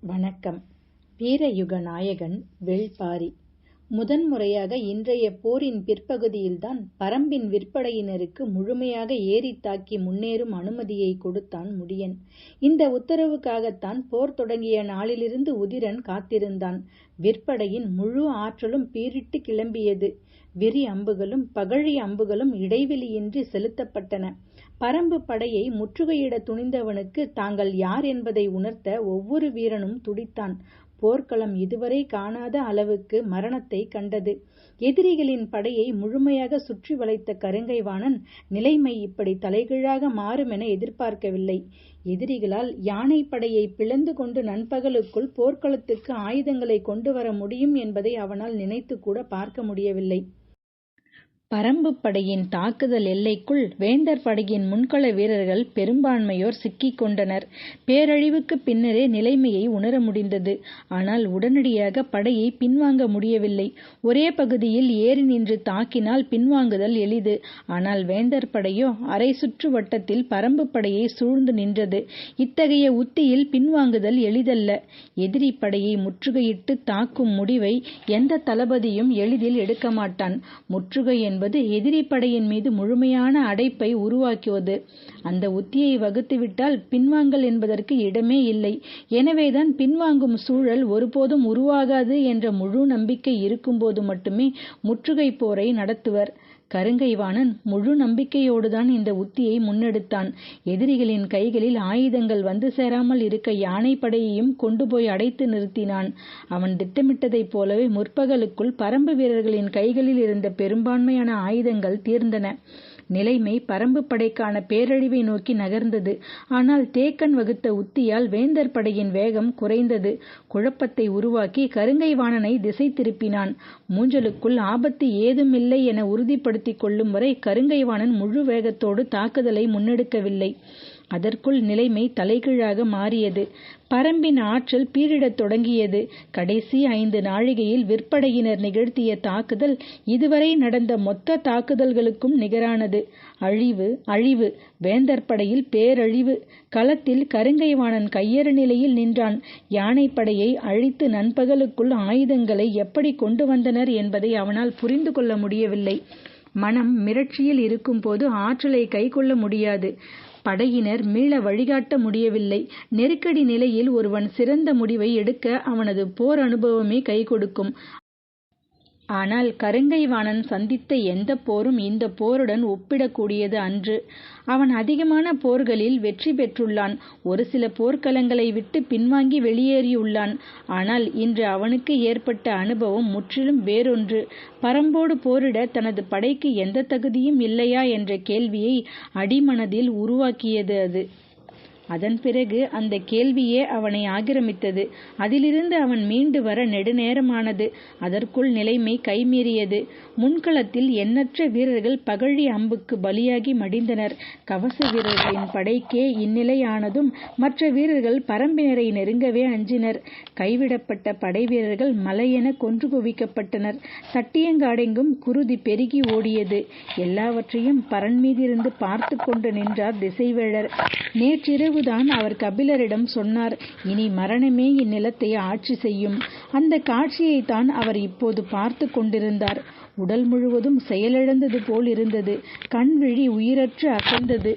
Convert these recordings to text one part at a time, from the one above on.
வணக்கம். வீரயுக நாயகன் வேள்பாரி. முதன்முறையாக இன்றைய போரின் பிற்பகுதியில்தான் பரம்பின் விற்படையினருக்கு முழுமையாக ஏறித் தாக்கி முன்னேறும் அனுமதியை கொடுத்தான் முடியன். இந்த உத்தரவுக்காகத்தான் போர் தொடங்கிய நாளிலிருந்து உதிரன் காத்திருந்தான். விற்படையின் முழு ஆற்றலும் பீரிட்டு கிளம்பியது. விரி அம்புகளும் பகழி அம்புகளும் இடைவெளியின்றி செலுத்தப்பட்டன. பரம்பு படையை முற்றுகையிட துணிந்தவனுக்கு தாங்கள் யார் என்பதை உணர்த்த ஒவ்வொரு வீரனும் துடித்தான். போர்க்களம் இதுவரை காணாத அளவுக்கு மரணத்தை கண்டது. எதிரிகளின் படையை முழுமையாக சுற்றி வளைத்த கருங்கைவாணன் நிலைமை இப்படி தலைகீழாக மாறுமென எதிர்பார்க்கவில்லை. எதிரிகளால் யானை படையை பிளந்து கொண்டு நண்பகலுக்குள் போர்க்களத்துக்கு ஆயுதங்களை கொண்டு வர முடியும் என்பதை அவனால் நினைத்து கூட பார்க்க முடியவில்லை. பரம்பு படையின் தாக்குதல் எல்லைக்குள் வேந்தர் படையின் முன்கள வீரர்கள் பெரும்பான்மையோர் சிக்கிக் கொண்டனர். பேரழிவுக்கு பின்னரே நிலைமையை உணர முடிந்தது. ஆனால் உடனடியாக படையை பின்வாங்க முடியவில்லை. ஒரே பகுதியில் ஏறி நின்று தாக்கினால் பின்வாங்குதல் எளிது. ஆனால் வேந்தர் படையோ அரை சுற்று வட்டத்தில் பரம்பு படையை சூழ்ந்து நின்றது. இத்தகைய உத்தியில் பின்வாங்குதல் எளிதல்ல. எதிரி படையை முற்றுகையிட்டு தாக்கும் முடிவை எந்த தளபதியும் எளிதில் எடுக்க மாட்டான். முற்றுகை என்பது எதிரி படையின் மீது முழுமையான அடைப்பை உருவாக்குவது. அந்த உத்தியை வகுத்துவிட்டால் பின்வாங்கல் என்பதற்கு இடமே இல்லை. எனவேதான் பின்வாங்கும் சூழல் ஒருபோதும் உருவாகாது என்ற முழு நம்பிக்கை இருக்கும்போது மட்டுமே முற்றுகை போரை நடத்துவர். கருங்கைவாணன் முழு நம்பிக்கையோடுதான் இந்த உத்தியை முன்னெடுத்தான். எதிரிகளின் கைகளில் ஆயுதங்கள் வந்து சேராமல் இருக்க யானை படையையும் கொண்டு போய் அடைத்து நிறுத்தினான். அவன் திட்டமிட்டதைப் போலவே முற்பகலுக்குள் பரம்பு வீரர்களின் கைகளில் இருந்த பெரும்பான்மையான ஆயுதங்கள் தீர்ந்தன. நிலைமை பரம்பு படைக்கான பேரழிவை நோக்கி நகர்ந்தது. ஆனால் தேக்கன் வகுத்த உத்தியால் வேந்தர் படையின் வேகம் குறைந்தது. குழப்பத்தை உருவாக்கி கருங்கைவாணனை திசை திருப்பினான். மூஞ்சலுக்குள் ஆபத்து ஏதுமில்லை என உறுதிப்படுத்திக் கொள்ளும் வரை கருங்கைவாணன் முழு வேகத்தோடு தாக்குதலை முன்னெடுக்கவில்லை. அதற்குள் நிலைமை தலைகீழாக மாறியது. பரம்பின் ஆற்றல் பீரிடத் தொடங்கியது. கடைசி 5 நாழிகையில் விற்படையினர் நிகழ்த்திய தாக்குதல் இதுவரை நடந்த மொத்த தாக்குதல்களுக்கும் நிகரானது. அழிவு, அழிவு, வேந்தர் படையில் பேரழிவு. களத்தில் கருங்கைவாணன் கையறு நிலையில் நின்றான். யானைப்படையை அழித்து நண்பகலுக்குள் ஆயுதங்களை எப்படி கொண்டு வந்தனர் என்பதை அவனால் புரிந்து கொள்ள முடியவில்லை. மனம் மிரட்சியில் இருக்கும்போது ஆற்றலை கைக்கொள்ள முடியாது. படையினர் மீள வழிகாட்ட முடியவில்லை. நெருக்கடி நிலையில் ஒருவன் சிறந்த முடிவை எடுக்க அவனது போர் அனுபவமே கை கொடுக்கும். ஆனால் கருங்கைவாணன் சந்தித்த எந்த போரும் இந்த போருடன் ஒப்பிடக்கூடியது அன்று. அவன் அதிகமான போர்களில் வெற்றி பெற்றுள்ளான். ஒரு சில போர்க்களங்களை விட்டு பின்வாங்கி வெளியேறியுள்ளான். ஆனால் இன்று அவனுக்கு ஏற்பட்ட அனுபவம் முற்றிலும் வேறொன்று. பரம்போடு போரிட தனது படைக்கு எந்த தகுதியும் இல்லையா என்ற கேள்வியை அடிமனதில் உருவாக்கியது அது. அதன் பிறகு அந்த கேள்வியே அவனை ஆக்கிரமித்தது. அதிலிருந்து அவன் மீண்டு வர நெடுநேரமானது. அதற்குள் நிலைமை கைமீறியது. முன்களத்தில் எண்ணற்ற வீரர்கள் பகழி அம்புக்கு பலியாகி மடிந்தனர். கவச வீரர்களின் படைக்கே இந்நிலையானதும் மற்ற வீரர்கள் பரம்பினரை நெருங்கவே அஞ்சினர். கைவிடப்பட்ட படை வீரர்கள் மலையென கொன்று குவிக்கப்பட்டனர். தட்டியங்காடெங்கும் குருதி பெருகி ஓடியது. எல்லாவற்றையும் பரன் மீதிருந்து பார்த்து கொண்டு நின்றார் திசைவேழர். நேற்றிரவு தான் அவர் கபிலரிடம் சொன்னார், இனி மரணமே இந்நிலத்தை ஆட்சி செய்யும். அந்த காட்சியைத்தான் அவர் இப்போது பார்த்து கொண்டிருந்தார். உடல் முழுவதும் செயலிழந்தது போல் இருந்தது. கண்விழி உயிரற்று அசைந்தது.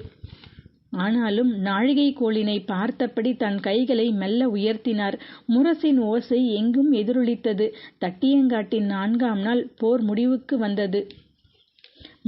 ஆனாலும் நாழிகை கோலினை பார்த்தபடி தன் கைகளை மெல்ல உயர்த்தினார். முரசின் ஓசை எங்கும் எதிரொலித்தது. தட்டியங்காட்டின் 4ஆம் நாள் போர் முடிவுக்கு வந்தது.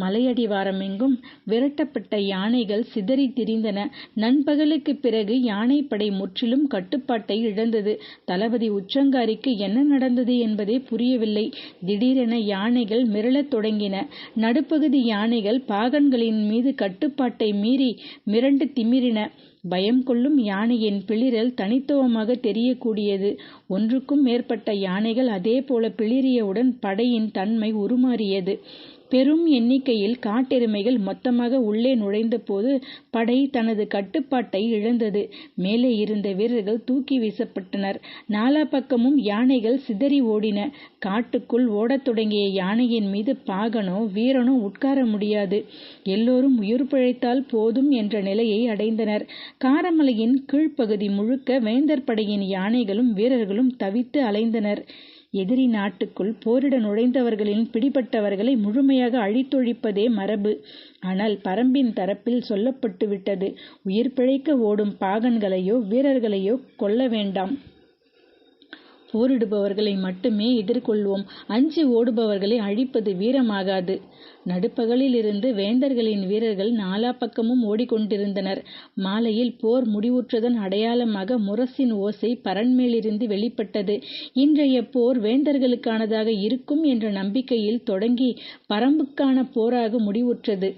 மலையடிவாரம் எங்கும் விரட்டப்பட்ட யானைகள் சிதறி திரிந்தன. நண்பகலுக்கு பிறகு யானைப்படை முற்றிலும் கட்டுப்பாட்டை இழந்தது. தளபதி உச்சங்காரிக்கு என்ன நடந்தது என்பதே புரியவில்லை. திடீரென யானைகள் மிரளத் தொடங்கின. நடுப்பகுதி யானைகள் பாகன்களின் மீது கட்டுப்பாட்டை மீறி மிரண்டு திமிரின. பயம் கொள்ளும் யானையின் பிளிரல் தனித்துவமாக தெரியக்கூடியது. ஒன்றுக்கும் மேற்பட்ட யானைகள் அதே போல பிளிரியவுடன் படையின் தன்மை உருமாறியது. பெரும் எண்ணிக்கையில் காட்டெருமைகள் மொத்தமாக உள்ளே நுழைந்தபோது படை தனது கட்டுப்பாட்டை இழந்தது. மேலே இருந்த வீரர்கள் தூக்கி வீசப்பட்டனர். நாலா பக்கமும் யானைகள் சிதறி ஓடின. காட்டுக்குள் ஓடத் தொடங்கிய யானையின் மீது பாகனோ வீரனோ உட்கார முடியாது. எல்லோரும் உயிர் பிழைத்தால் போதும் என்ற நிலையை அடைந்தனர். காரமலையின் கீழ்ப்பகுதி முழுக்க வேந்தர் படையின் யானைகளும் வீரர்களும் தவித்து அலைந்தனர். எதிரி நாட்டுக்குள் போரிட நுழைந்தவர்களின் பிடிபட்டவர்களை முழுமையாக அழித்தொழிப்பதே மரபு. ஆனால் பரம்பின் தரப்பில் சொல்லப்பட்டுவிட்டது, உயிர் பிழைக்க ஓடும் பாகன்களையோ வீரர்களையோ கொல்ல வேண்டாம். போரிடுபவர்களை மட்டுமே எதிர்கொள்வோம். அஞ்சி ஓடுபவர்களை அழிப்பது வீரமாகாது. நடுப்பகலில் இருந்து வேந்தர்களின் வீரர்கள் நாலா பக்கமும் ஓடிக்கொண்டிருந்தனர். மாலையில் போர் முடிவுற்றதன் அடையாளமாக முரசின் ஓசை பரண்மேலிருந்து வெளிப்பட்டது. இன்றைய போர் வேந்தர்களுக்கானதாக இருக்கும் என்ற நம்பிக்கையில் தொடங்கி பரம்புக்கான போராக முடிவுற்றது.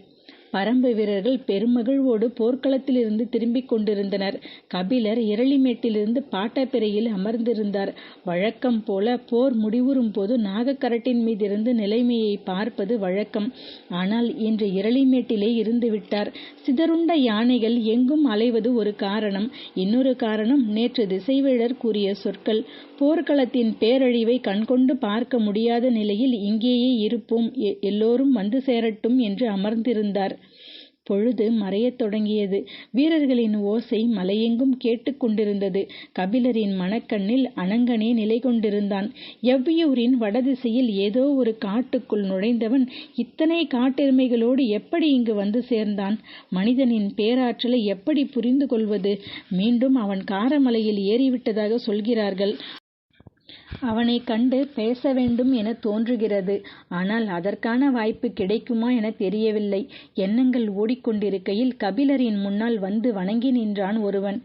பரம்பு வீரர்கள் பெருமகிழ்வோடு போர்க்களத்திலிருந்து திரும்பிக் கொண்டிருந்தனர். கபிலர் இரளிமேட்டிலிருந்து பாட்டப்பிறையில் அமர்ந்திருந்தார். வழக்கம் போல போர் முடிவுறும் போது நாகக்கரட்டின் மீதிருந்து நிலைமையை பார்ப்பது வழக்கம். ஆனால் இன்று இரளிமேட்டிலே இருந்துவிட்டார். சிதறுண்ட யானைகள் எங்கும் அலைவது ஒரு காரணம். இன்னொரு காரணம் நேற்று திசைவேழர் கூறிய சொற்கள். போர்க்களத்தின் பேரழிவை கண்கொண்டு பார்க்க முடியாத நிலையில் இங்கேயே இருப்போம், எல்லோரும் வந்து சேரட்டும் என்று அமர்ந்திருந்தார். பொழுது மறையத் தொடங்கியது. வீரர்களின் ஓசை மலையெங்கும் கேட்டுக் கொண்டிருந்தது. கபிலரின் மனக்கண்ணில் அனங்கனே நிலை கொண்டிருந்தான். எவ்வியூரின் வடதிசையில் ஏதோ ஒரு காட்டுக்குள் நுழைந்தவன் இத்தனை காட்டெருமைகளோடு எப்படி இங்கு வந்து சேர்ந்தான்? மனிதனின் பேராற்றலை எப்படி புரிந்து கொள்வது? மீண்டும் அவன் காரமலையில் ஏறிவிட்டதாக சொல்கிறார்கள். அவனை கண்டு பேச வேண்டும் என தோன்றுகிறது. ஆனால் அதற்கான வாய்ப்பு கிடைக்குமா என தெரியவில்லை. எண்ணங்கள் ஓடிக்கொண்டிருக்கையில் கபிலரின் முன்னால் வந்து வணங்கி நின்றான் ஒருவன்.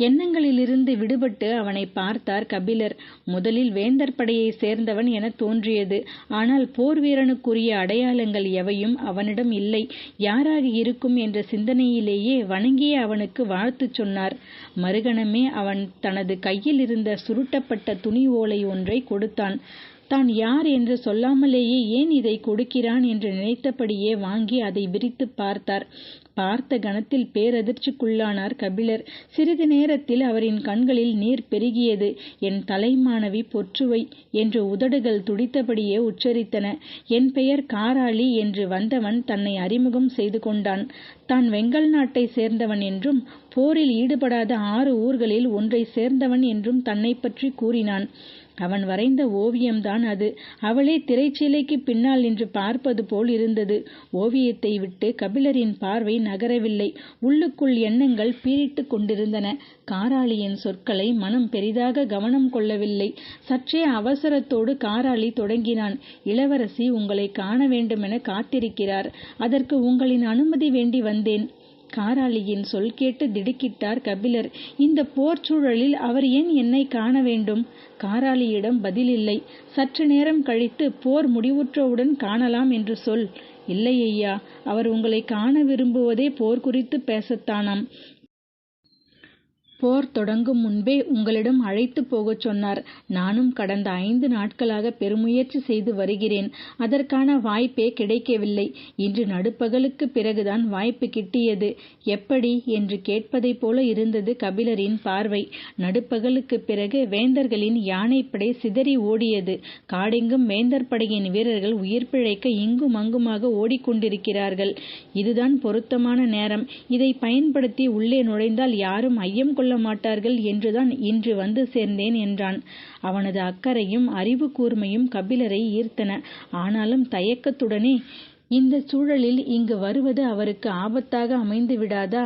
எண்ணங்களிலிருந்து விடுபட்டு அவனை பார்த்தார் கபிலர். முதலில் வேந்தர் படையை சேர்ந்தவன் என தோன்றியது. ஆனால் போர் வீரனுக்குரிய அடையாளங்கள் எவையும் அவனிடம் இல்லை. யாராக இருக்கும் என்ற சிந்தனையிலேயே வணங்கிய அவனுக்கு வாழ்த்து சொன்னார். மறுகணமே அவன் தனது கையில் இருந்த சுருட்டப்பட்ட துணி ஓலை ஒன்றை கொடுத்தான். தான் யார் என்று சொல்லாமலேயே ஏன் இதை கொடுக்கிறான் என்று நினைத்தபடியே வாங்கி அதை விரித்து பார்த்தார். பார்த்த கணத்தில் பேரதிர்ச்சிக்குள்ளானார் கபிலர். சிறிது நேரத்தில் அவரின் கண்களில் நீர் பெருகியது. என் தலைமானவி பொற்றுவை என்று உதடுகள் துடித்தபடியே உச்சரித்தன. என் பெயர் காராளி என்று வந்தவன் தன்னை அறிமுகம் செய்து கொண்டான். தான் வெங்கல் நாட்டை சேர்ந்தவன் என்றும் போரில் ஈடுபடாத 6 ஊர்களில் ஒன்றை சேர்ந்தவன் என்றும் தன்னை பற்றி கூறினான். அவன் வரைந்த ஓவியம்தான் அது. அவளே திரைச்சீலைக்கு பின்னால் நின்று பார்ப்பது போல் இருந்தது. ஓவியத்தை விட்டு கபிலரின் பார்வை நகரவில்லை. உள்ளுக்குள் எண்ணங்கள் பீறிட்டு கொண்டிருந்தன. காராளியின் சொற்களை மனம் பெரிதாக கவனம் கொள்ளவில்லை. சற்றே அவசரத்தோடு காராளி தொடங்கினான். இளவரசி உங்களை காண வேண்டுமென காத்திருக்கிறார். அதற்கு உங்களின் அனுமதி வேண்டி வந்தேன். காராளியின் சொல் கேட்டு திடுக்கிட்டார் கபிலர். இந்த போர் சூழலில் அவர் ஏன் என்னை காண வேண்டும்? காராளியிடம் பதில் இல்லை. சற்று நேரம் கழித்து போர் முடிவுற்றவுடன் காணலாம் என்று சொல். இல்லை ஐயா, அவர் உங்களை காண விரும்புவதே போர் குறித்து பேசத்தானாம். போர் தொடங்கும் முன்பே உங்களிடம் அழைத்து போகச் சொன்னார். நானும் கடந்த 5 நாட்களாக பெருமுயற்சி செய்து வருகிறேன். அதற்கான வாய்ப்பே கிடைக்கவில்லை. இன்று நடுப்பகலுக்கு பிறகுதான் வாய்ப்பு கிட்டியது. எப்படி என்று கேட்பதைப் போல இருந்தது கபிலரின் பார்வை. நடுப்பகலுக்கு பிறகு வேந்தர்களின் யானைப்படை சிதறி ஓடியது. காடெங்கும் வேந்தர் படையின் வீரர்கள் உயிர் பிழைக்க இங்கும் அங்குமாக ஓடிக்கொண்டிருக்கிறார்கள். இதுதான் பொருத்தமான நேரம். இதை பயன்படுத்தி உள்ளே நுழைந்தால் யாரும் ஐயம் கொள்ள மாட்டார்கள் என்றுதான் இன்று வந்து சேர்ந்தேன் என்றான். அவனது அக்கறையும் அறிவு கூர்மையும் கபிலரை ஈர்த்தன. ஆனாலும் தயக்கத்துடனே, இந்த சூழலில் இங்கு வருவது அவருக்கு ஆபத்தாக அமைந்து விடாதா?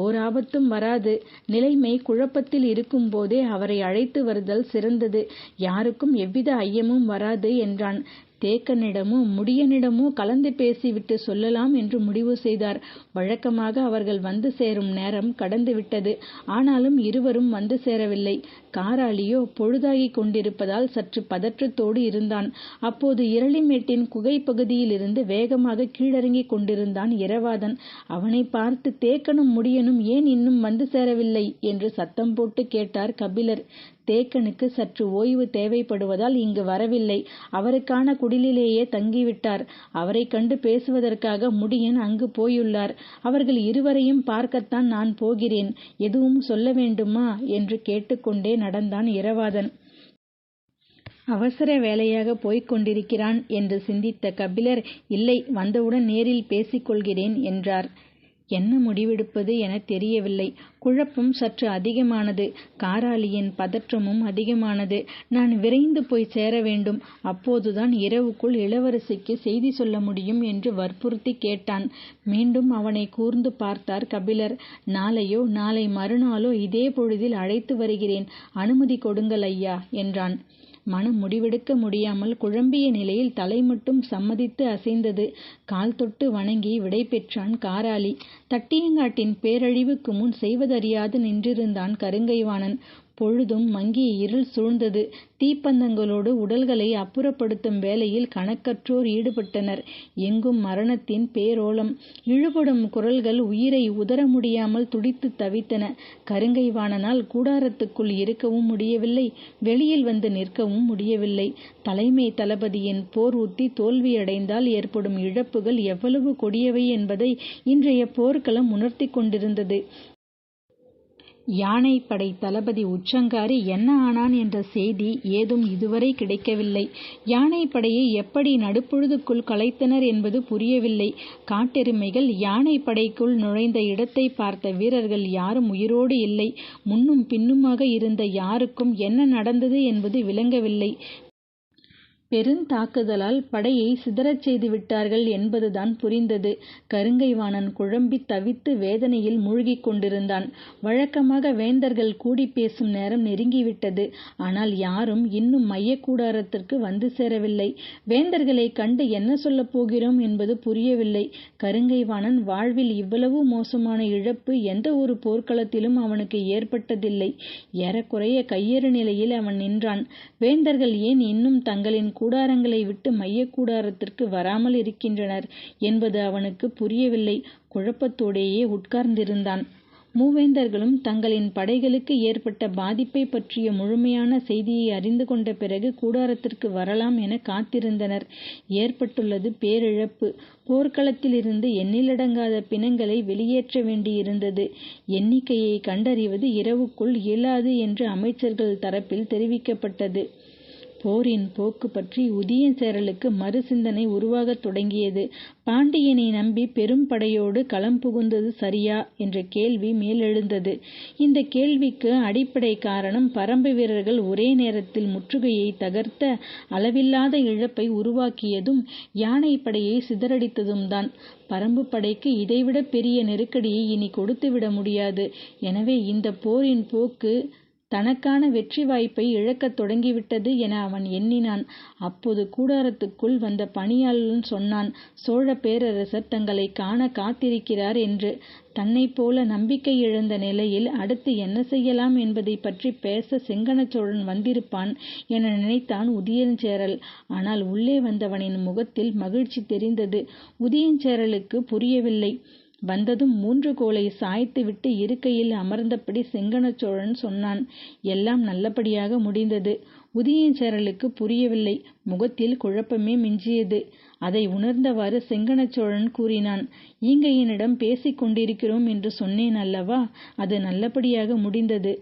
ஓர் ஆபத்தும் வராது. நிலைமை குழப்பத்தில் இருக்கும் போதே அவரை அழைத்து வருதல் சிறந்தது. யாருக்கும் எவ்வித ஐயமும் வராது என்றான். தேக்கனிடமோ முடியனிடமோ கலந்து பேசிவிட்டு சொல்லலாம் என்று முடிவு செய்தார். வழக்கமாக அவர்கள் வந்து சேரும் நேரம் கடந்துவிட்டது. ஆனாலும் இருவரும் வந்து சேரவில்லை. காராளியோ பொழுதாகி கொண்டிருப்பதால் சற்று பதற்றத்தோடு இருந்தான். அப்போது இரளிமேட்டின் குகை பகுதியிலிருந்து வேகமாக கீழிறங்கிக் கொண்டிருந்தான் இரவாதன். அவனை பார்த்து தேக்கனும் முடியனும் ஏன் இன்னும் வந்து சேரவில்லை என்று சத்தம் போட்டு கேட்டார் கபிலர். தேக்கனுக்கு சற்று ஓய்வு தேவைப்படுவதால் இங்கு வரவில்லை. அவருக்கான குடிலிலேயே தங்கிவிட்டார். அவரை கண்டு பேசுவதற்காக முடியன் அங்கு போயுள்ளார். அவர்கள் இருவரையும் பார்க்கத்தான் நான் போகிறேன். எதுவும் சொல்ல வேண்டுமா என்று கேட்டுக்கொண்டே நடந்தான் இரவாதன். அவசர வேலையாக போய்க் கொண்டிருக்கிறான் என்று சிந்தித்த கபிலர், இல்லை, வந்தவுடன் நேரில் பேசிக்கொள்கிறேன் என்றார். என்ன முடிவெடுப்பது என தெரியவில்லை. குழப்பம் சற்று அதிகமானது. காராளியின் பதற்றமும் அதிகமானது. நான் விரைந்து போய் சேர வேண்டும். அப்போதுதான் இரவுக்குள் இளவரசிக்கு செய்தி சொல்ல முடியும் என்று வற்புறுத்தி கேட்டான். மீண்டும் அவனை கூர்ந்து பார்த்தார் கபிலர். நாளையோ நாளை மறுநாளோ இதே பொழுதில் அழைத்து வருகிறேன். அனுமதி கொடுங்கள் ஐயா என்றான். மனம் முடிவெடுக்க முடியாமல் குழம்பிய நிலையில் தலை மட்டும் சம்மதித்து அசைந்தது. கால் தொட்டு வணங்கி விடை பெற்றான் காராளி. தட்டியங்காட்டின் பேரழிவுக்கு முன் செய்வதறியாது நின்றிருந்தான் கருங்கைவாணன். பொழுதும் மங்கிய இருள் சூழ்ந்தது. தீப்பந்தங்களோடு உடல்களை அப்புறப்படுத்தும் வேலையில் கணக்கற்றோர் ஈடுபட்டனர். எங்கும் மரணத்தின் பேரோலம். இழுபடும் குரல்கள் உயிரை உதற முடியாமல் துடித்து தவித்தன. கருங்கைவாணனால் கூடாரத்துக்குள் இருக்கவும் முடியவில்லை, வெளியில் வந்து நிற்கவும் முடியவில்லை. தலைமை தளபதியின் போர் உத்தி தோல்வியடைந்தால் ஏற்படும் இழப்புகள் எவ்வளவு கொடியவை என்பதை இன்றைய போர்க்களம் உணர்த்தி கொண்டிருந்தது. யானைப்படை தளபதி உச்சங்காரி என்ன ஆனான் என்ற செய்தி ஏதும் இதுவரை கிடைக்கவில்லை. யானைப்படையை எப்படி நடுப்பொழுதுக்குள் கலைத்தனர் என்பது புரியவில்லை. காட்டெருமைகள் யானைப்படைக்குள் நுழைந்த இடத்தை பார்த்த வீரர்கள் யாரும் உயிரோடு இல்லை. முன்னும் பின்னுமாக இருந்த யாருக்கும் என்ன நடந்தது என்பது விளங்கவில்லை. பெருந்தாக்குதலால் படையை சிதறச் செய்து விட்டார்கள் என்பதுதான் புரிந்தது. கருங்கைவாணன் குழம்பி தவித்து வேதனையில் மூழ்கிக் கொண்டிருந்தான். வழக்கமாக வேந்தர்கள் கூடி பேசும் நேரம் நெருங்கிவிட்டது. ஆனால் யாரும் இன்னும் மையக்கூடாரத்திற்கு வந்து சேரவில்லை. வேந்தர்களை கண்டு என்ன சொல்லப் போகிறோம் என்பது புரியவில்லை. கருங்கைவாணன் வாழ்வில் இவ்வளவு மோசமான இழப்பு எந்த ஒரு போர்க்களத்திலும் அவனுக்கு ஏற்பட்டதில்லை. ஏறக்குறைய கையறு நிலையில் அவன் நின்றான். வேந்தர்கள் ஏன் இன்னும் தங்களின் கூடாரங்களை விட்டு மையக்கூடாரத்திற்கு வராமல் இருக்கின்றனர் என்பது அவனுக்கு புரியவில்லை. குழப்பத்தோடேயே உட்கார்ந்திருந்தான். மூவேந்தர்களும் தங்களின் படைகளுக்கு ஏற்பட்ட பாதிப்பை பற்றிய முழுமையான செய்தியை அறிந்து கொண்ட பிறகு கூடாரத்திற்கு வரலாம் என காத்திருந்தனர். ஏற்பட்டுள்ளது பேரிழப்பு. போர்க்களத்திலிருந்து எண்ணிலடங்காத பிணங்களை வெளியேற்ற வேண்டியிருந்தது. எண்ணிக்கையை கண்டறிவது இரவுக்குள் இயலாது என்று அமைச்சர்கள் தரப்பில் தெரிவிக்கப்பட்டது. போரின் போக்கு பற்றி உதயஞ்சேரலுக்கு மறு சிந்தனை உருவாகத் தொடங்கியது. பாண்டியனை நம்பி பெரும் படையோடு களம் புகுந்தது சரியா என்ற கேள்வி மேலெழுந்தது. இந்த கேள்விக்கு அடிப்படை காரணம் பரம்பு வீரர்கள் ஒரே நேரத்தில் முற்றுகையை தகர்த்த அளவில்லாத இழப்பை உருவாக்கியதும் யானை படையை சிதறடித்ததும் தான். பரம்பு படைக்கு இதைவிட பெரிய நெருக்கடியை இனி கொடுத்துவிட முடியாது. எனவே இந்த போரின் போக்கு தனக்கான வெற்றி வாய்ப்பை இழக்கத் தொடங்கிவிட்டது என அவன் எண்ணினான். அப்போது கூடாரத்துக்குள் வந்த பணியாளன் சொன்னான், சோழ பேரரசர் தங்களை காண காத்திருக்கிறார் என்று. தன்னை போல நம்பிக்கை இழந்த நிலையில் அடுத்து என்ன செய்யலாம் என்பதை பற்றி பேச செங்கணச்சோழன் வந்திருப்பான் என நினைத்தான் உதயஞ்சேரல். ஆனால் உள்ளே வந்தவனின் முகத்தில் மகிழ்ச்சி தெரிந்தது. உதயஞ்சேரலுக்கு புரியவில்லை. வந்ததும் 3 கோலை சாய்த்துவிட்டு இருக்கையில் அமர்ந்தபடி செங்கணச்சோழன் சொன்னான், எல்லாம் நல்லபடியாக முடிந்தது. உதயஞ்சேரலுக்கு புரியவில்லை. முகத்தில் குழப்பமே மிஞ்சியது. அதை உணர்ந்தவாறு செங்கணச்சோழன் கூறினான், ஈங்கையனிடம் பேசிக் கொண்டிருக்கிறோம் என்று சொன்னேன் அல்லவா? அது நல்லபடியாக முடிந்தது.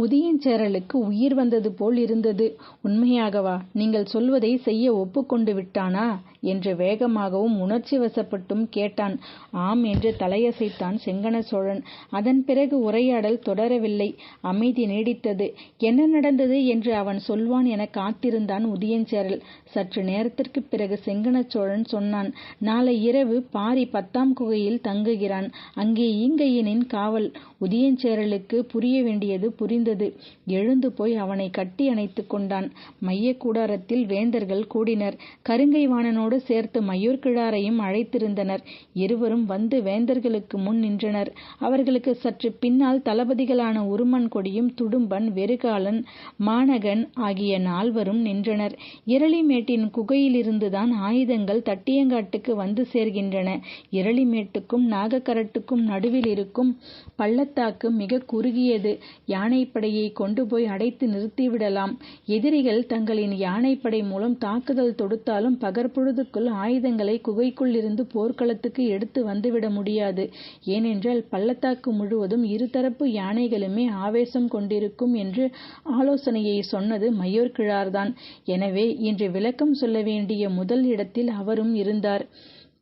உதயஞ்சேரலுக்கு உயிர் வந்தது போல் இருந்தது. உண்மையாகவா? நீங்கள் சொல்வதை செய்ய ஒப்புக்கொண்டு விட்டானா என்று வேகமாகவும் உணர்ச்சி வசப்பட்டும் கேட்டான். ஆம் என்று தலையசைத்தான் செங்கணச்சோழன். அதன் பிறகு உரையாடல் தொடரவில்லை. அமைதி நீடித்தது. என்ன நடந்தது என்று அவன் சொல்வான் என காத்திருந்தான் உதயஞ்சேரல். சற்று நேரத்திற்கு பிறகு செங்கணச்சோழன் சொன்னான், நாளை இரவு பாரி 10ஆம் குகையில் தங்குகிறான். அங்கே ஈங்கையனின் காவல். உதயஞ்சேரலுக்கு புரிய வேண்டியது புரிந்தது. எழுந்து போய் அவனை கட்டி அணைத்து கொண்டான். மைய கூடாரத்தில் வேந்தர்கள் கூடினர். கருங்கைவாணனோடு சேர்த்து மயூர்கிழாரையும் அழைத்திருந்தனர். இருவரும் வந்து வேந்தர்களுக்கு முன் நின்றனர். அவர்களுக்கு சற்று பின்னால் தளபதிகளான உருமன் கொடியும் துடும்பன், வெறுகாலன், மானகன் ஆகிய 4வரும் நின்றனர். இரளிமேட்டின் குகையிலிருந்துதான் ஆயுதங்கள் தட்டியங்காட்டுக்கு வந்து சேர்கின்றன. இரளிமேட்டுக்கும் நாகக்கரட்டுக்கும் நடுவில் இருக்கும் பள்ளத்தாக்கு மிக குறுகியது. யானை யானைப்படையை கொண்டு போய் அடைத்து நிறுத்திவிடலாம். எதிரிகள் தங்களின் யானைப்படை மூலம் தாக்குதல் தொடுத்தாலும் பகற்பொழுதுக்குள் ஆயுதங்களை குகைக்குள் இருந்து போர்க்களத்துக்கு எடுத்து வந்துவிட முடியாது. ஏனென்றால் பள்ளத்தாக்கு முழுவதும் இருதரப்பு யானைகளுமே ஆவேசம் கொண்டிருக்கும் என்று ஆலோசனையை சொன்னது மயூர்கிழார்தான். எனவே இன்று விளக்கம் சொல்ல வேண்டிய முதல் இடத்தில் அவரும் இருந்தார்.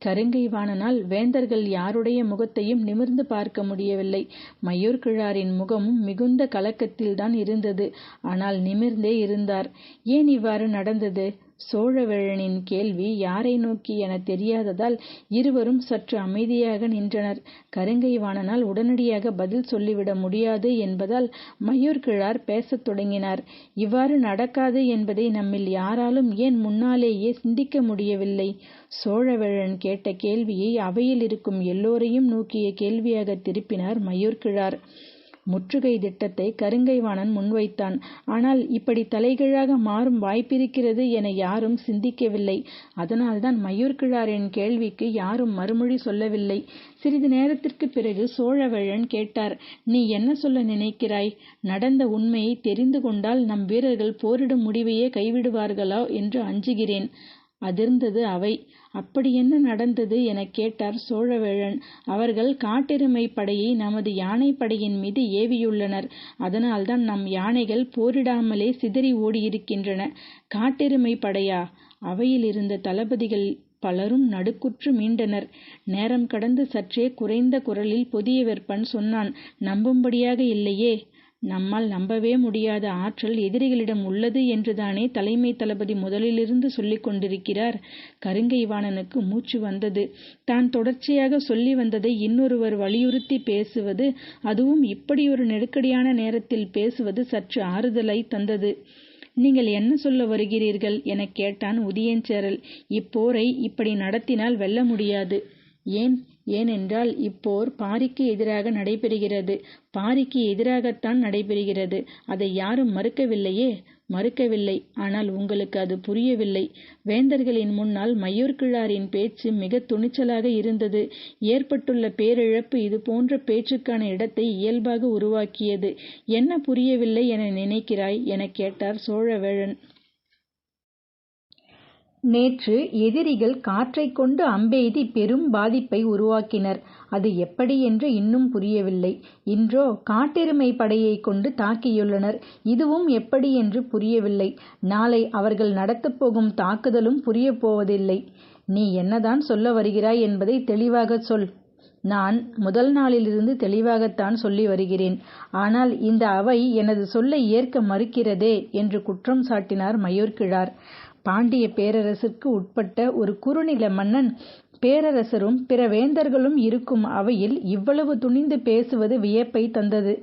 கருங்கை வாணனால் வேந்தர்கள் யாருடைய முகத்தையும் நிமிர்ந்து பார்க்க முடியவில்லை. மயூர்கிழாரின் முகமும் மிகுந்த கலக்கத்தில்தான் இருந்தது. ஆனால் நிமிர்ந்தே இருந்தார். ஏன் இவ்வாறு நடந்தது? சோழவேழனின் கேள்வி யாரை நோக்கி என தெரியாததால் இருவரும் சற்று அமைதியாக நின்றனர். கருங்கை வாணனால் உடனடியாக பதில் சொல்லிவிட முடியாது என்பதால் மயூர்கிழார் பேசத் தொடங்கினார். இவ்வாறு நடக்காது என்பதை நம்மில் யாராலும் ஏன் முன்னாலேயே சிந்திக்க முடியவில்லை? சோழவேழன் கேட்ட கேள்வியை அவையில் இருக்கும் எல்லோரையும் நோக்கிய கேள்வியாக திருப்பினார் மயூர்கிழார். முற்றுகை திட்டத்தை கருங்கை வாணன் முன்வைத்தான். ஆனால் இப்படி தலைகீழாக மாறும் வாய்ப்பிருக்கிறது என யாரும் சிந்திக்கவில்லை. அதனால்தான் மயூர்கிழாரின் கேள்விக்கு யாரும் மறுமொழி சொல்லவில்லை. சிறிது நேரத்திற்கு பிறகு சோழவேழன் கேட்டார், நீ என்ன சொல்ல நினைக்கிறாய்? நடந்த உண்மையை தெரிந்து கொண்டால் நம் வீரர்கள் போரிடும் முடிவையே கைவிடுவார்களா என்று அஞ்சுகிறேன். அதிர்ந்தது அவை. அப்படி என்ன நடந்தது என கேட்டார் சோழவேழன். அவர்கள் காட்டெருமை படையை நமது யானைப்படையின் மீது ஏவியுள்ளனர். அதனால்தான் நம் யானைகள் போரிடாமலே சிதறி ஓடியிருக்கின்றன. காட்டெருமை படையா? அவையில் இருந்த தளபதிகள் பலரும் நடுக்குற்று மீண்டனர். நேரம் கடந்து சற்றே குறைந்த குரலில் புதிய வெப்பன் சொன்னான், நம்பும்படியாக இல்லையே. நம்மால் நம்பவே முடியாத ஆற்றல் எதிரிகளிடம் உள்ளது என்றுதானே தலைமை தளபதி முதலிலிருந்து சொல்லிக் கொண்டிருக்கிறார். கருங்கை வாணனுக்கு மூச்சு வந்தது. தான் தொடர்ச்சியாக சொல்லி வந்ததை இன்னொருவர் வலியுறுத்தி பேசுவது, அதுவும் இப்படியொரு நெருக்கடியான நேரத்தில் பேசுவது சற்று ஆறுதலை தந்தது. நீங்கள் என்ன சொல்ல வருகிறீர்கள் என கேட்டான் உதியஞ்சேரல். இப்போரை இப்படி நடத்தினால் வெல்ல முடியாது. ஏனென்றால் இப்போர் பாரிக்கு எதிராக நடைபெறுகிறது. பாரிக்கு எதிராகத்தான் நடைபெறுகிறது. அதை யாரும் மறுக்கவில்லையே. மறுக்கவில்லை. ஆனால் உங்களுக்கு அது புரியவில்லை. வேந்தர்களின் முன்னால் மயூர்கிழாரின் பேச்சு மிக துணிச்சலாக இருந்தது. ஏற்பட்டுள்ள பேரிழப்பு இது போன்ற பேச்சுக்கான இடத்தை இயல்பாக உருவாக்கியது. என்ன புரியவில்லை என நினைக்கிறாய் என கேட்டார் சோழவேழன். நேற்று எதிரிகள் காற்றைக் கொண்டு அம்பெய்தி பெரும் பாதிப்பை உருவாக்கினர். அது எப்படி என்று இன்னும் புரியவில்லை. இன்றோ காட்டெருமை படையை கொண்டு தாக்கியுள்ளனர். இதுவும் எப்படி என்று புரியவில்லை. நாளை அவர்கள் நடத்தப் போகும் தாக்குதலும் புரியப் போவதில்லை. நீ என்னதான் சொல்ல வருகிறாய் என்பதை தெளிவாக சொல். நான் முதல் நாளிலிருந்து தெளிவாகத்தான் சொல்லி வருகிறேன். ஆனால் இந்த அவை எனது சொல்லை ஏற்க மறுக்கிறதே என்று குற்றம் சாட்டினார் மயூர்கிழார். பாண்டிய பேரரசுக்கு உட்பட்ட ஒரு குறுநில மன்னன், பேரரசரும் பிற வேந்தர்களும் இருக்கும் அவையில் இவ்வளவு துணிந்து பேசுவது வியப்பை தந்தது.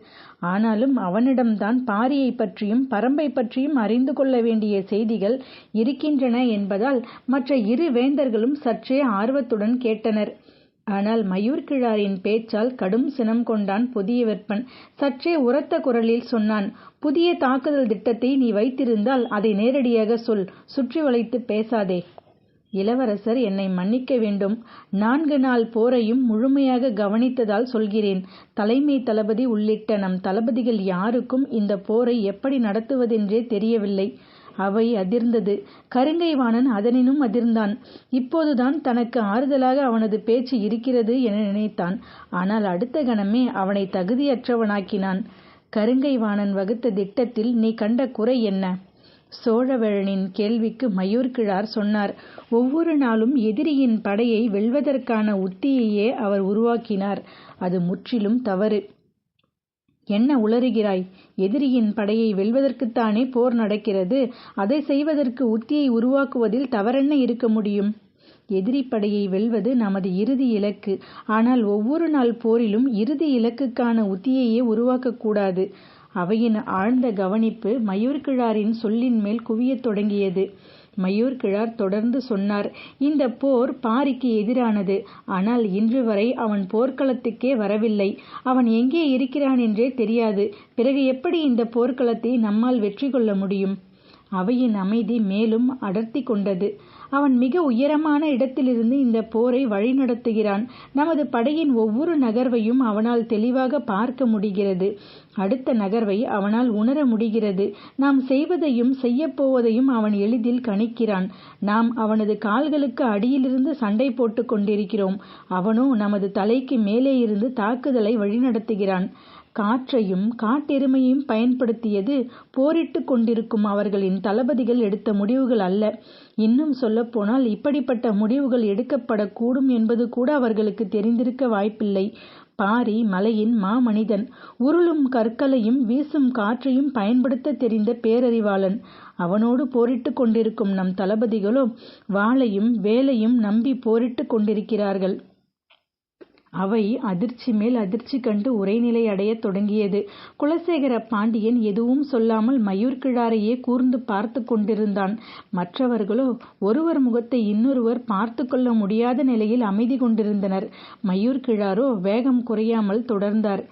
ஆனாலும் அவனிடம்தான் பாரியை பற்றியும் பரம்பை பற்றியும் அறிந்து கொள்ள வேண்டிய செய்திகள் இருக்கின்றன என்பதால் மற்ற இரு வேந்தர்களும் சற்றே ஆர்வத்துடன் கேட்டனர். ஆனால் மயூர்கிழாரின் பேச்சால் கடும் சினம் கொண்டான் புதிய வெப்பன். சற்றே உரத்த குரலில் சொன்னான், புதிய தாக்குதல் திட்டத்தை நீ வைத்திருந்தால் அதை நேரடியாக சொல். சுற்றி வளைத்து பேசாதே. இளவரசர் என்னை மன்னிக்க வேண்டும். 4 நாள் போரையும் முழுமையாக கவனித்ததால் சொல்கிறேன். தலைமை தளபதி உள்ளிட்ட நம் தளபதிகள் யாருக்கும் இந்த போரை எப்படி நடத்துவதென்றே தெரியவில்லை. அவை அதிர்ந்தது. கருங்கை வாணன் அதனினும் அதிர்ந்தான். இப்போதுதான் தனக்கு ஆறுதலாக அவனது பேச்சு இருக்கிறது என நினைத்தான். ஆனால் அடுத்த கணமே அவனை தகுதியற்றவனாக்கினான். கருங்கை வாணன் வகுத்த திட்டத்தில் நீ கண்ட குறை என்ன? சோழவேழனின் கேள்விக்கு மயூர்கிழார் சொன்னார், ஒவ்வொரு நாளும் எதிரியின் படையை வெல்வதற்கான உத்தியையே அவர் உருவாக்கினார். அது முற்றிலும் தவறு. என்ன உளறுகிறாய்? எதிரியின் படையை வெல்வதற்குத்தானே போர் நடக்கிறது. அதை செய்வதற்கு உத்தியை உருவாக்குவதில் தவறென்ன இருக்க முடியும்? எதிரி படையை வெல்வது நமது இறுதி இலக்கு. ஆனால் ஒவ்வொரு நாள் போரிலும் இறுதி இலக்குக்கான உத்தியையே உருவாக்கக்கூடாது. அவையின் ஆழ்ந்த கவனிப்பு மயூர்கிழாரின் சொல்லின் மேல் குவியத் தொடங்கியது. மயூர்கிழார் தொடர்ந்து சொன்னார், இந்த போர் பாரிக்கு எதிரானது. ஆனால் இன்று வரை அவன் போர்க்களத்துக்கே வரவில்லை. அவன் எங்கே இருக்கிறான் என்றே தெரியாது. பிறகு எப்படி இந்த போர்க்களத்தை நம்மால் வெற்றி கொள்ள முடியும்? அவையின் அமைதி மேலும் அடர்த்தி கொண்டது. அவன் மிக உயரமான இடத்திலிருந்து இந்த போரை வழிநடத்துகிறான். நமது படையின் ஒவ்வொரு நகர்வையும் அவனால் தெளிவாக பார்க்க முடிகிறது. அடுத்த நகர்வை அவனால் உணர முடிகிறது. நாம் செய்வதையும் செய்யப்போவதையும் அவன் எளிதில் கணிக்கிறான். நாம் அவனது கால்களுக்கு அடியிலிருந்து சண்டை போட்டுக் கொண்டிருக்கிறோம். அவனோ நமது தலைக்கு மேலே இருந்து தாக்குதலை வழிநடத்துகிறான். காற்றையும் காட்டெருமையையும் பயன்படுத்தியது போரிட்டு கொண்டிருக்கும் அவர்களின் தளபதிகள் எடுத்த முடிவுகள் அல்ல. இன்னும் சொல்லப்போனால் இப்படிப்பட்ட முடிவுகள் எடுக்கப்படக்கூடும் என்பது கூட அவர்களுக்கு தெரிந்திருக்க வாய்ப்பில்லை. பாரி மலையின் மாமனிதன். உருளும் கற்களையும் வீசும் காற்றையும் பயன்படுத்த தெரிந்த பேரறிவாளன். அவனோடு போரிட்டு கொண்டிருக்கும் நம் தளபதிகளோ வாளையும் வேலையும் நம்பி போரிட்டு கொண்டிருக்கிறார்கள். அவை அதிர்ச்சி மேல் அதிர்ச்சி கண்டு உரைநிலை அடையத் தொடங்கியது. குலசேகர பாண்டியன் எதுவும் சொல்லாமல் மயூர்கிழாரையே கூர்ந்து பார்த்து கொண்டிருந்தான். மற்றவர்களோ ஒருவர் முகத்தை இன்னொருவர் பார்த்து கொள்ள முடியாத நிலையில் அமைதி கொண்டிருந்தனர். மயூர்கிழாரோ வேகம் குறையாமல் தொடர்ந்தார்.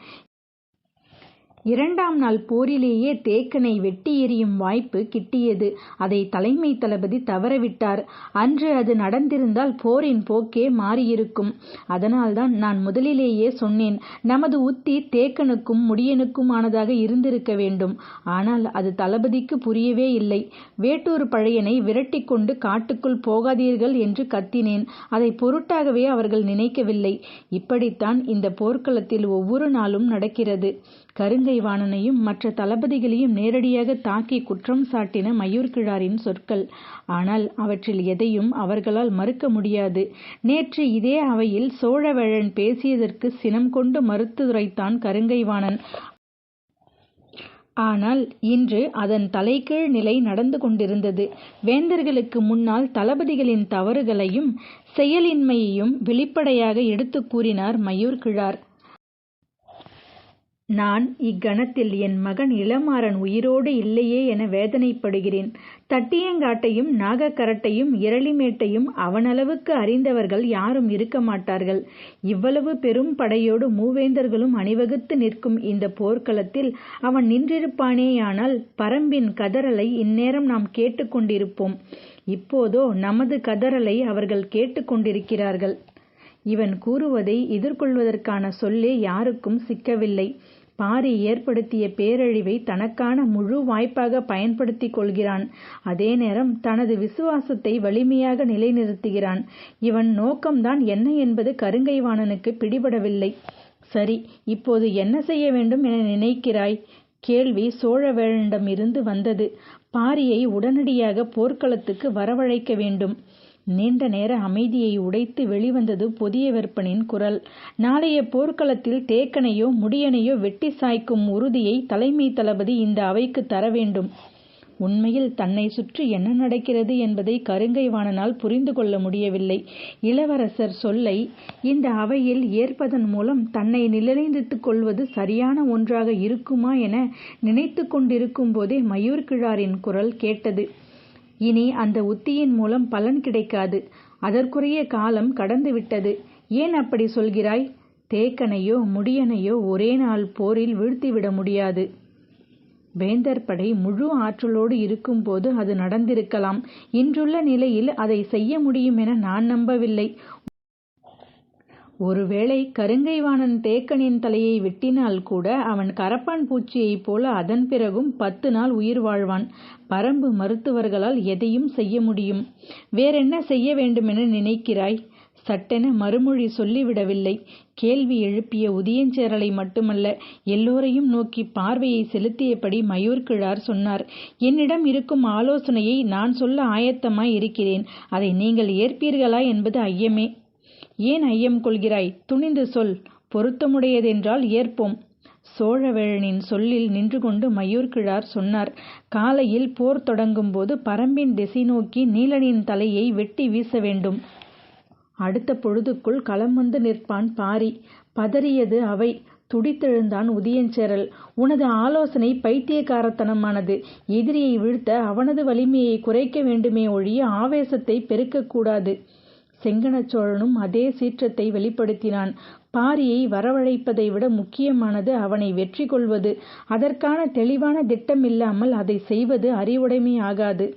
2ஆம் நாள் போரிலேயே தேக்கனை வெட்டி எறியும் வாய்ப்பு கிட்டியது. அதை தலைமை தளபதி தவறவிட்டார். அன்று அது நடந்திருந்தால் போரின் போக்கே மாறியிருக்கும். அதனால்தான் நான் முதலிலேயே சொன்னேன், நமது உத்தி தேக்கனுக்கும் முடியனுக்குமானதாக இருந்திருக்க வேண்டும். ஆனால் அது தளபதிக்கு புரியவே இல்லை. வேட்டூர் பழையனை விரட்டி கொண்டு காட்டுக்குள் போகாதீர்கள் என்று கத்தினேன். அதை பொருட்டாகவே அவர்கள் நினைக்கவில்லை. இப்படித்தான் இந்த போர்க்களத்தில் ஒவ்வொரு நாளும் நடக்கிறது. கருங்கைவாணனையும் மற்ற தளபதிகளையும் நேரடியாக தாக்கி குற்றம் சாட்டின மயூர்கிழாரின் சொற்கள். ஆனால் அவற்றில் எதையும் அவர்களால் மறுக்க முடியாது. நேற்று இதே அவையில் சோழவேழன் பேசியதற்கு சினம் கொண்டு மறுத்துரைத்தான் கருங்கைவாணன். ஆனால் இன்று அதன் தலைகீழ் நிலை நடந்து கொண்டிருந்தது. வேந்தர்களுக்கு முன்னால் தளபதிகளின் தவறுகளையும் செயலின்மையையும் வெளிப்படையாக எடுத்துக் கூறினார் மயூர்கிழார். நான் இக்கணத்தில் என் மகன் இளமாறன் உயிரோடு இல்லையே என வேதனைப்படுகிறேன். தட்டியங்காட்டையும் நாகக்கரட்டையும் இரளிமேட்டையும் அவனளவுக்கு அறிந்தவர்கள் யாரும் இருக்க மாட்டார்கள். இவ்வளவு பெரும் படையோடு மூவேந்தர்களும் அணிவகுத்து நிற்கும் இந்த போர்க்களத்தில் அவன் நின்றிருப்பானேயானால் பரம்பின் கதறலை இந்நேரம் நாம் கேட்டுக்கொண்டிருப்போம். இப்போதோ நமது கதறலை அவர்கள் கேட்டுக்கொண்டிருக்கிறார்கள். இவன் கூறுவதை எதிர்கொள்வதற்கான சொல்லே யாருக்கும் சிக்கவில்லை. பாரி ஏற்படுத்திய பேரழிவை தனக்கான முழு வாய்ப்பாக பயன்படுத்திக் கொள்கிறான். அதே நேரம் தனது விசுவாசத்தை வலிமையாக நிலைநிறுத்துகிறான். இவன் நோக்கம்தான் என்ன என்பது கருங்கைவாணனுக்கு பிடிபடவில்லை. சரி, இப்போது என்ன செய்ய வேண்டும் என நினைக்கிறாய்? கேள்வி சோழவேழனிடமிருந்து வந்தது. பாரியை உடனடியாக போர்க்களத்துக்கு வரவழைக்க வேண்டும். நீண்ட நேர அமைதியை உடைத்து வெளிவந்தது புதிய வெப்பனின் குரல். நாளைய போர்க்களத்தில் தேக்கனையோ முடியனையோ வெட்டி சாய்க்கும் உறுதியை தலைமை தளபதி இந்த அவைக்கு தர வேண்டும். உண்மையில் தன்னை சுற்றி என்ன நடக்கிறது என்பதை கருங்கைவாணனால் புரிந்து கொள்ள முடியவில்லை. இளவரசர் சொல்லை இந்த அவையில் ஏற்பதன் மூலம் தன்னை நிலைநிறுத்திக் கொள்வது சரியான ஒன்றாக இருக்குமா என நினைத்து கொண்டிருக்கும் போதே மயூர்கிழாரின் குரல் கேட்டது. இனி அந்த உத்தியின் மூலம் பலன் கிடைக்காது. அதற்குரிய காலம் கடந்துவிட்டது. ஏன் அப்படி சொல்கிறாய்? தேக்கனையோ முடியனையோ ஒரே நாள் போரில் வீழ்த்திவிட முடியாது. வேந்தர் படை முழு ஆற்றலோடு இருக்கும்போது அது நடந்திருக்கலாம். இன்றுள்ள நிலையில் அதை செய்ய முடியும் என நான் நம்பவில்லை. ஒருவேளை கருங்கைவாணன் தேக்கனின் தலையை வெட்டினால் கூட அவன் கரப்பான் பூச்சியைப் போல அதன் பிறகும் 10 நாள் உயிர் வாழ்வான். பரம்பு மருத்துவர்களால் எதையும் செய்ய முடியும். வேறென்ன செய்ய வேண்டுமென நினைக்கிறாய்? சட்டென மறுமொழி சொல்லிவிடவில்லை. கேள்வி எழுப்பிய உதியஞ்சேரலை மட்டுமல்ல, எல்லோரையும் நோக்கி பார்வையை செலுத்தியபடி மயூர்கிழார் சொன்னார். என்னிடம் இருக்கும் ஆலோசனையை நான் சொல்ல ஆயத்தமாய் இருக்கிறேன். அதை நீங்கள் ஏற்பீர்களா என்பது ஐயமே. ஏன் ஐயம் கொள்கிறாய்? துணிந்து சொல். பொருத்தமுடையதென்றால் ஏற்போம். சோழவேழனின் சொல்லில் நின்று கொண்டு மயூர்கிழார் சொன்னார். காலையில் போர் தொடங்கும் போது பரம்பின் திசை நோக்கி நீலனின் தலையை வெட்டி வீச வேண்டும். அடுத்த பொழுதுக்குள் களம் வந்து நிற்பான் பாரி. பதறியது அவை. துடித்தெழுந்தான் உதியஞ்சேரல். உனது ஆலோசனை பைத்தியக்காரத்தனமானது. எதிரியை வீழ்த்த அவனது வலிமையை குறைக்க வேண்டுமே ஒழிய ஆவேசத்தை பெருக்கக்கூடாது. செங்கணச்சோழனும் அதே சீற்றத்தை வெளிப்படுத்தினான். பாரியை வரவழைப்பதை விட முக்கியமானது அவனை வெற்றி கொள்வது. அதற்கான தெளிவான திட்டம் இல்லாமல் அதை செய்வது அறிவுடைமை ஆகாது.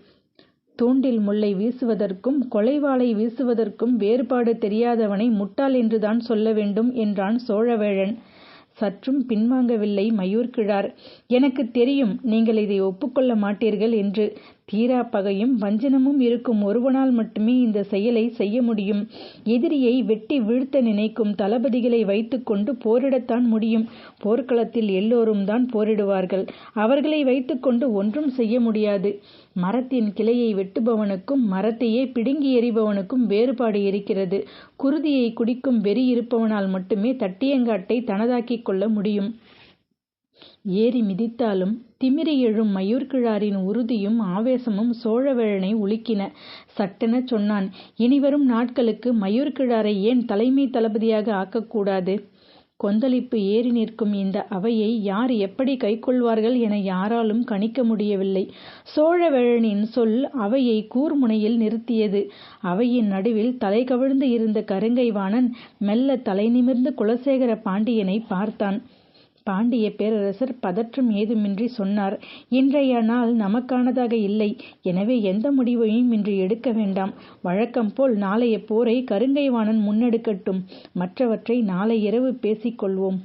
தூண்டில் முல்லை வீசுவதற்கும் கொலைவாளை வீசுவதற்கும் வேறுபாடு தெரியாதவனை முட்டாள் என்றுதான் சொல்ல வேண்டும் என்றான் சோழவேழன். சற்றும் பின்வாங்கவில்லை மயூர்கிழார். எனக்கு தெரியும் நீங்கள் இதை ஒப்புக்கொள்ள மாட்டீர்கள் என்று. தீரா பகையும் வஞ்சனமும் இருக்கும் ஒருவனால் மட்டுமே இந்த செயலை செய்ய முடியும். எதிரியை வெட்டி வீழ்த்த நினைக்கும் தளபதிகளை வைத்துக்கொண்டு போரிடத்தான் முடியும். போர்க்களத்தில் எல்லோரும் தான் போரிடுவார்கள். அவர்களை வைத்துக்கொண்டு ஒன்றும் செய்ய முடியாது. மரத்தின் கிளையை வெட்டுபவனுக்கும் மரத்தையே பிடுங்கி எறிபவனுக்கும் வேறுபாடு இருக்கிறது. குருதியை குடிக்கும் வெறி இருப்பவனால் மட்டுமே தட்டியங்காட்டை தனதாக்கிக் கொள்ள முடியும். ஏறி மிதித்தாலும் திமிரி எழும் மயூர்கிழாரின் உறுதியும் ஆவேசமும் சோழவேழனை உலுக்கின. சட்டென சொன்னான், இனிவரும் நாட்களுக்கு மயூர்கிழாரை ஏன் தலைமை தளபதியாக ஆக்கக்கூடாது? கொந்தளிப்பு ஏறி நிற்கும் இந்த அவையை யார் எப்படி கைக்கொள்வார்கள் என யாராலும் கணிக்க முடியவில்லை. சோழவேழனின் சொல் அவையை கூர்முனையில் நிறுத்தியது. அவையின் நடுவில் தலை கவிழ்ந்து இருந்த கருங்கை வாணன் மெல்ல தலை நிமிர்ந்து குலசேகர பாண்டியனை பார்த்தான். பாண்டிய பேரரசர் பதற்றம் ஏதுமின்றி சொன்னார், இன்றைய நாள் நமக்கானதாக இல்லை. எனவே எந்த முடிவையும் இன்று எடுக்க வேண்டாம். வழக்கம் போல் நாளைய போரை கருங்கைவாணன் முன்னெடுக்கட்டும். மற்றவற்றை நாளை இரவு பேசிக்கொள்வோம்.